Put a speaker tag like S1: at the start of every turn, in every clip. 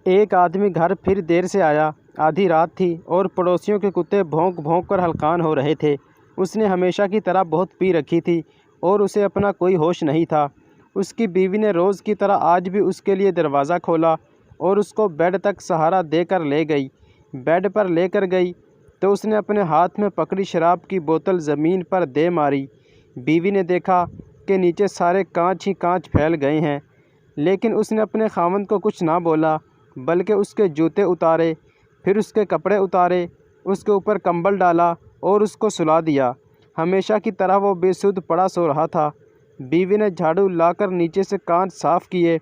S1: ایک آدمی گھر پھر دیر سے آیا۔ آدھی رات تھی اور پڑوسیوں کے کتے بھونک بھونک کر ہلکان ہو رہے تھے۔ اس نے ہمیشہ کی طرح بہت پی رکھی تھی اور اسے اپنا کوئی ہوش نہیں تھا۔ اس کی بیوی نے روز کی طرح آج بھی اس کے لیے دروازہ کھولا اور اس کو بیڈ تک سہارا دے کر لے گئی۔ بیڈ پر لے کر گئی تو اس نے اپنے ہاتھ میں پکڑی شراب کی بوتل زمین پر دے ماری۔ بیوی نے دیکھا کہ نیچے سارے کانچ ہی کانچ پھیل گئے ہیں، لیکن اس نے اپنے خاوند کو کچھ نہ بولا، بلکہ اس کے جوتے اتارے، پھر اس کے کپڑے اتارے، اس کے اوپر کمبل ڈالا اور اس کو سلا دیا۔ ہمیشہ کی طرح وہ بے سود پڑا سو رہا تھا۔ بیوی نے جھاڑو لا کر نیچے سے کانچ صاف کیے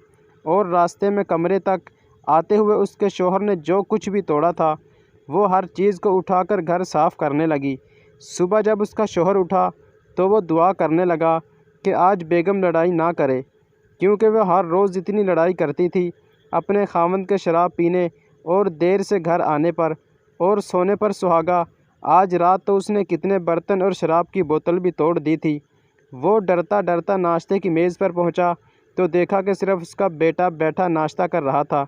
S1: اور راستے میں کمرے تک آتے ہوئے اس کے شوہر نے جو کچھ بھی توڑا تھا وہ ہر چیز کو اٹھا کر گھر صاف کرنے لگی۔ صبح جب اس کا شوہر اٹھا تو وہ دعا کرنے لگا کہ آج بیگم لڑائی نہ کرے، کیونکہ وہ ہر روز اتنی لڑائی کرتی تھی اپنے خاوند کے شراب پینے اور دیر سے گھر آنے پر اور سونے پر سہاگا۔ آج رات تو اس نے کتنے برتن اور شراب کی بوتل بھی توڑ دی تھی۔ وہ ڈرتا ڈرتا ناشتے کی میز پر پہنچا تو دیکھا کہ صرف اس کا بیٹا بیٹھا ناشتہ کر رہا تھا۔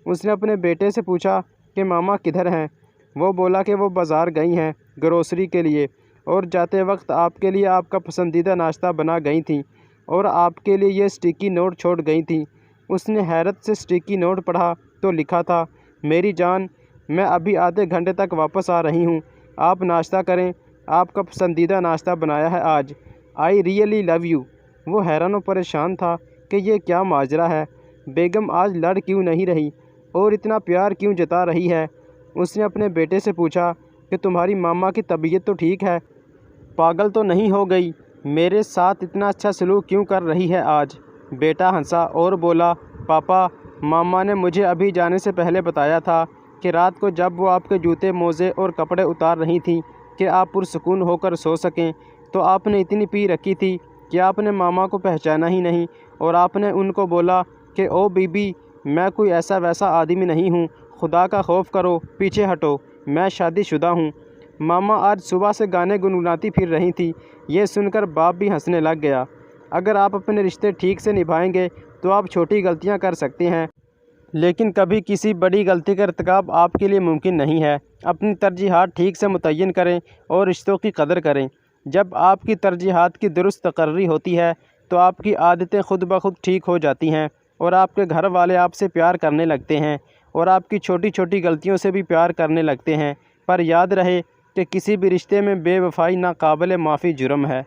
S1: اس نے اپنے بیٹے سے پوچھا کہ ماما کدھر ہیں؟ وہ بولا کہ وہ بازار گئی ہیں گروسری کے لیے، اور جاتے وقت آپ کے لیے آپ کا پسندیدہ ناشتہ بنا گئی تھیں اور آپ کے لیے یہ اسٹیکی نوٹ چھوڑ گئی تھیں۔ اس نے حیرت سے اسٹیکی نوٹ پڑھا تو لکھا تھا، میری جان، میں ابھی آدھے گھنٹے تک واپس آ رہی ہوں، آپ ناشتہ کریں، آپ کا پسندیدہ ناشتہ بنایا ہے آج، آئی ریئلی لو یو۔ وہ حیران و پریشان تھا کہ یہ کیا ماجرا ہے، بیگم آج لڑ کیوں نہیں رہی اور اتنا پیار کیوں جتا رہی ہے؟ اس نے اپنے بیٹے سے پوچھا کہ تمہاری ماما کی طبیعت تو ٹھیک ہے، پاگل تو نہیں ہو گئی، میرے ساتھ اتنا اچھا سلوک کیوں کر رہی ہے آج؟ بیٹا ہنسا اور بولا، پاپا، ماما نے مجھے ابھی جانے سے پہلے بتایا تھا کہ رات کو جب وہ آپ کے جوتے موزے اور کپڑے اتار رہی تھیں کہ آپ پرسکون ہو کر سو سکیں، تو آپ نے اتنی پی رکھی تھی کہ آپ نے ماما کو پہچانا ہی نہیں، اور آپ نے ان کو بولا کہ او بی بی، میں کوئی ایسا ویسا آدمی نہیں ہوں، خدا کا خوف کرو، پیچھے ہٹو، میں شادی شدہ ہوں۔ ماما آج صبح سے گانے گنگناتی پھر رہی تھی۔ یہ سن کر باپ بھی ہنسنے لگ گیا۔ اگر آپ اپنے رشتے ٹھیک سے نبھائیں گے تو آپ چھوٹی غلطیاں کر سکتے ہیں، لیکن کبھی کسی بڑی غلطی کا ارتکاب آپ کے لیے ممکن نہیں ہے۔ اپنی ترجیحات ٹھیک سے متعین کریں اور رشتوں کی قدر کریں۔ جب آپ کی ترجیحات کی درست تقرری ہوتی ہے تو آپ کی عادتیں خود بخود ٹھیک ہو جاتی ہیں اور آپ کے گھر والے آپ سے پیار کرنے لگتے ہیں اور آپ کی چھوٹی چھوٹی غلطیوں سے بھی پیار کرنے لگتے ہیں۔ پر یاد رہے کہ کسی بھی رشتے میں بے وفائی ناقابل معافی جرم ہے۔